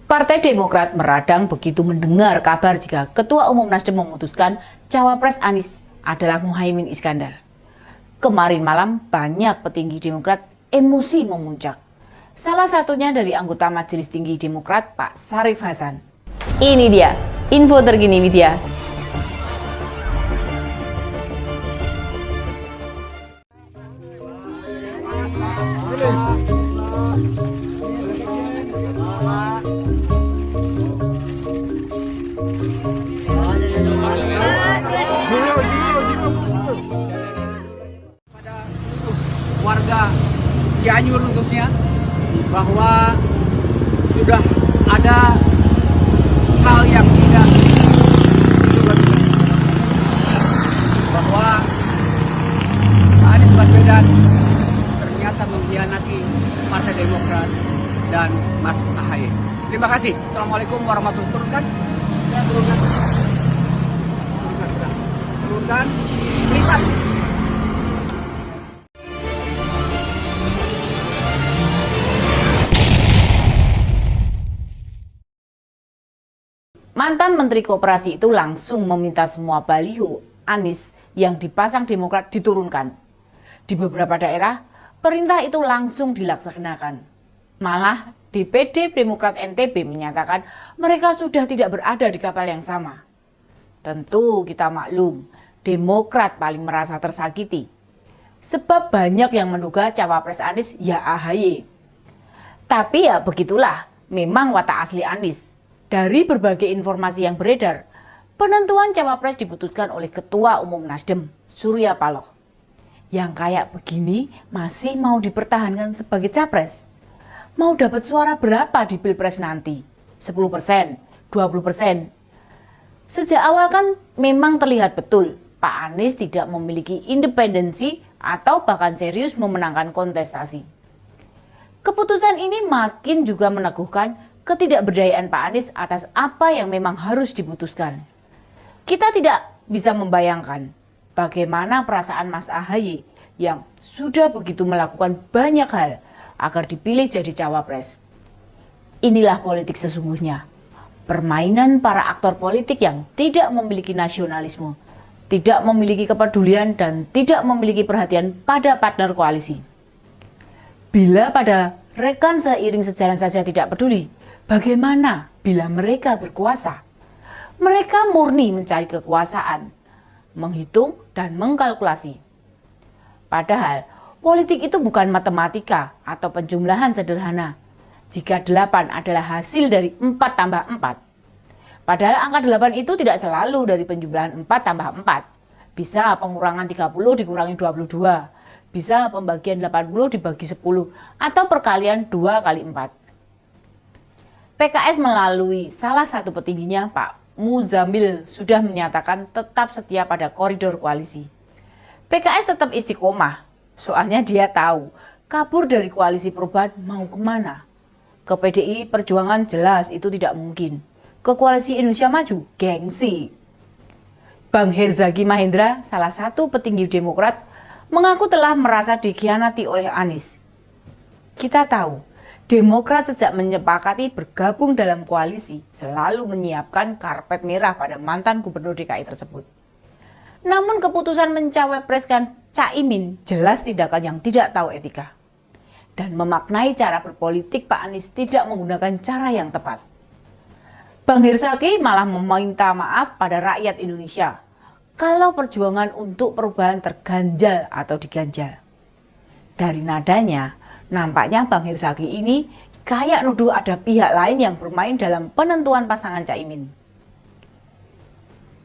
Partai Demokrat meradang begitu mendengar kabar jika Ketua Umum Nasdem memutuskan Cawapres Anies adalah Muhaimin Iskandar. Kemarin malam banyak petinggi Demokrat emosi memuncak. Salah satunya dari anggota Majelis Tinggi Demokrat Pak Syarif Hasan. Ini dia info terkini Widya. Warga Cianjur khususnya bahwa sudah ada hal yang tidak bahwa Pak Anies Baswedan ternyata mengkhianati Partai Demokrat dan Mas Ahaye. Terima kasih. Assalamualaikum warahmatullahi wabarakatuh. Turunkan. Lipat. Mantan Menteri Koperasi itu langsung meminta semua baliho Anies yang dipasang Demokrat diturunkan. Di beberapa daerah, perintah itu langsung dilaksanakan. Malah DPD Demokrat NTB menyatakan mereka sudah tidak berada di kapal yang sama. Tentu kita maklum, Demokrat paling merasa tersakiti. Sebab banyak yang menduga Cawapres Anies ya AHY. Tapi ya begitulah, memang watak asli Anies. Dari berbagai informasi yang beredar, penentuan Cawapres diputuskan oleh Ketua Umum Nasdem, Surya Paloh. Yang kayak begini masih mau dipertahankan sebagai Capres. Mau dapat suara berapa di Pilpres nanti? 10%, 20%. Sejak awal kan memang terlihat betul Pak Anies tidak memiliki independensi atau bahkan serius memenangkan kontestasi. Keputusan ini makin juga meneguhkan ketidakberdayaan Pak Anies atas apa yang memang harus diputuskan. Kita tidak bisa membayangkan bagaimana perasaan Mas Ahaye yang sudah begitu melakukan banyak hal agar dipilih jadi Cawapres. Inilah politik sesungguhnya. Permainan para aktor politik yang tidak memiliki nasionalisme, tidak memiliki kepedulian dan tidak memiliki perhatian pada partner koalisi. Bila pada rekan seiring sejalan saja tidak peduli, bagaimana bila mereka berkuasa? Mereka murni mencari kekuasaan, menghitung dan mengkalkulasi. Padahal politik itu bukan matematika atau penjumlahan sederhana. Jika 8 adalah hasil dari 4 tambah 4. Padahal angka 8 itu tidak selalu dari penjumlahan 4 tambah 4. Bisa pengurangan 30 dikurangi 22. Bisa pembagian 80 dibagi 10. Atau perkalian 2 kali 4. PKS melalui salah satu petingginya Pak Muzamil sudah menyatakan tetap setia pada koridor koalisi. PKS tetap istiqomah, soalnya dia tahu kabur dari koalisi perubahan mau kemana. Ke PDI Perjuangan jelas itu tidak mungkin. Ke koalisi Indonesia Maju, gengsi. Bang Herzaki Mahendra, salah satu petinggi Demokrat, mengaku telah merasa dikhianati oleh Anies. Kita tahu, Demokrat sejak menyepakati bergabung dalam koalisi selalu menyiapkan karpet merah pada mantan gubernur DKI tersebut. Namun keputusan mencawapreskan Caimin jelas tindakan yang tidak tahu etika. Dan memaknai cara berpolitik Pak Anies tidak menggunakan cara yang tepat. Bang Herzaki malah meminta maaf pada rakyat Indonesia kalau perjuangan untuk perubahan terganjal atau diganjal. Dari nadanya, nampaknya Bang Herzaki ini kayak nuduh ada pihak lain yang bermain dalam penentuan pasangan Caimin.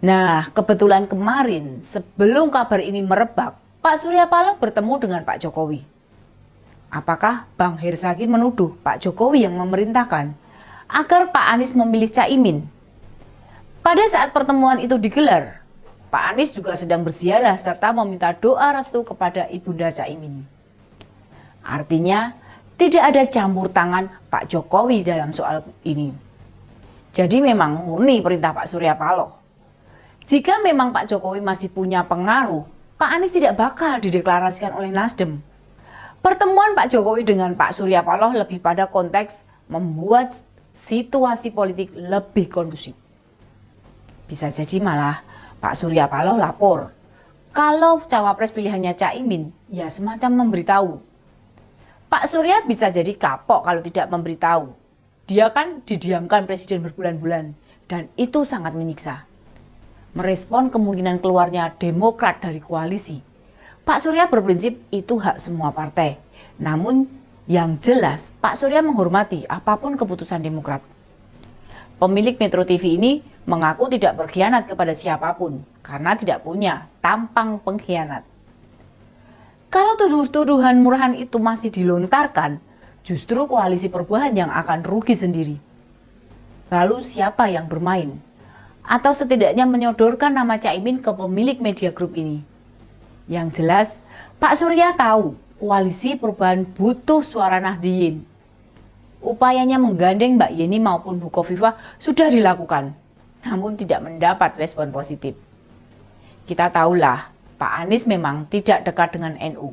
Nah, kebetulan kemarin sebelum kabar ini merebak, Pak Surya Paloh bertemu dengan Pak Jokowi. Apakah Bang Herzaki menuduh Pak Jokowi yang memerintahkan agar Pak Anies memilih Caimin? Pada saat pertemuan itu digelar, Pak Anies juga sedang berziarah serta meminta doa restu kepada Ibunda Caimin. Artinya, tidak ada campur tangan Pak Jokowi dalam soal ini. Jadi memang murni perintah Pak Surya Paloh. Jika memang Pak Jokowi masih punya pengaruh, Pak Anies tidak bakal dideklarasikan oleh Nasdem. Pertemuan Pak Jokowi dengan Pak Surya Paloh lebih pada konteks membuat situasi politik lebih kondusif. Bisa jadi malah Pak Surya Paloh lapor kalau cawapres pilihannya Caimin, ya semacam memberitahu. Pak Surya bisa jadi kapok kalau tidak memberitahu. Dia kan didiamkan presiden berbulan-bulan dan itu sangat menyiksa. Merespon kemungkinan keluarnya Demokrat dari koalisi, Pak Surya berprinsip itu hak semua partai. Namun yang jelas Pak Surya menghormati apapun keputusan Demokrat. Pemilik Metro TV ini mengaku tidak berkhianat kepada siapapun karena tidak punya tampang pengkhianat. Kalau tuduhan murahan itu masih dilontarkan, justru koalisi perubahan yang akan rugi sendiri. Lalu siapa yang bermain? Atau setidaknya menyodorkan nama Caimin ke pemilik media grup ini? Yang jelas, Pak Surya tahu koalisi perubahan butuh suara Nahdliyin. Upayanya menggandeng Mbak Yeni maupun Bu Khofifah sudah dilakukan, namun tidak mendapat respon positif. Kita tahulah, Pak Anies memang tidak dekat dengan NU,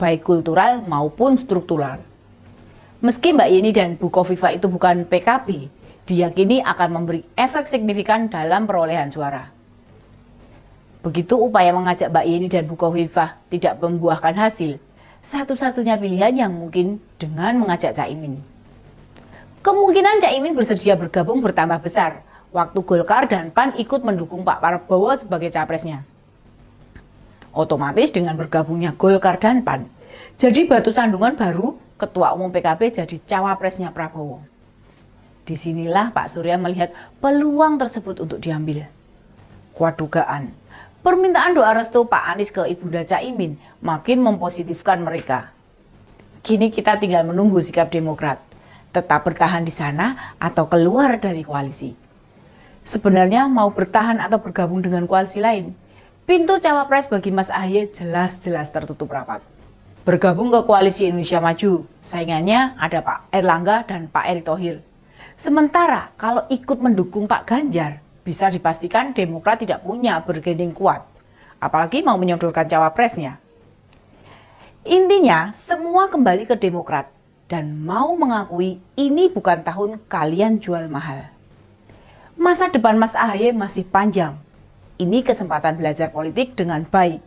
baik kultural maupun struktural. Meski Mbak Yeni dan Bu Khofifah itu bukan PKB, diyakini akan memberi efek signifikan dalam perolehan suara. Begitu upaya mengajak Mbak Yeni dan Bu Khofifah tidak membuahkan hasil, satu-satunya pilihan yang mungkin dengan mengajak Caimin. Kemungkinan Caimin bersedia bergabung bertambah besar waktu Golkar dan PAN ikut mendukung Pak Prabowo sebagai capresnya. Otomatis dengan bergabungnya Golkar dan PAN, jadi batu sandungan baru Ketua Umum PKB jadi cawapresnya Prabowo. Disinilah Pak Surya melihat peluang tersebut untuk diambil. Kuat dugaan, permintaan doa restu Pak Anies ke Ibunda Caimin makin mempositifkan mereka. Kini kita tinggal menunggu sikap Demokrat, tetap bertahan di sana atau keluar dari koalisi. Sebenarnya mau bertahan atau bergabung dengan koalisi lain, pintu cawapres bagi Mas Ahaye jelas-jelas tertutup rapat. Bergabung ke koalisi Indonesia Maju, saingannya ada Pak Erlangga dan Pak Erick Thohir. Sementara kalau ikut mendukung Pak Ganjar, bisa dipastikan Demokrat tidak punya bergandeng kuat, apalagi mau menyodorkan cawapresnya. Intinya semua kembali ke Demokrat dan mau mengakui ini bukan tahun kalian jual mahal. Masa depan Mas Ahaye masih panjang. Ini kesempatan belajar politik dengan baik.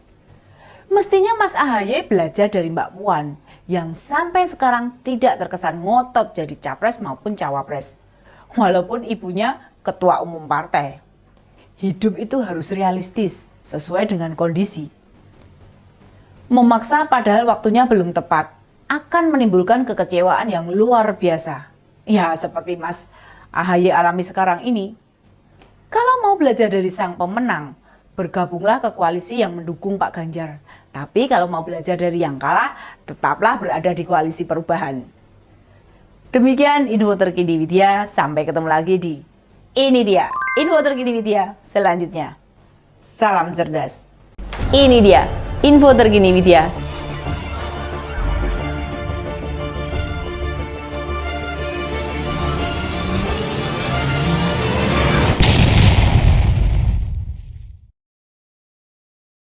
Mestinya Mas Ahaye belajar dari Mbak Puan yang sampai sekarang tidak terkesan ngotot jadi capres maupun cawapres. Walaupun ibunya ketua umum partai. Hidup itu harus realistis, sesuai dengan kondisi. Memaksa padahal waktunya belum tepat akan menimbulkan kekecewaan yang luar biasa. Ya seperti Mas Ahaye alami sekarang ini. Kalau mau belajar dari sang pemenang, bergabunglah ke koalisi yang mendukung Pak Ganjar. Tapi kalau mau belajar dari yang kalah, tetaplah berada di koalisi perubahan. Demikian info terkini Widya, sampai ketemu lagi di Ini Dia, info terkini Widya selanjutnya. Salam cerdas. Ini dia, info terkini Widya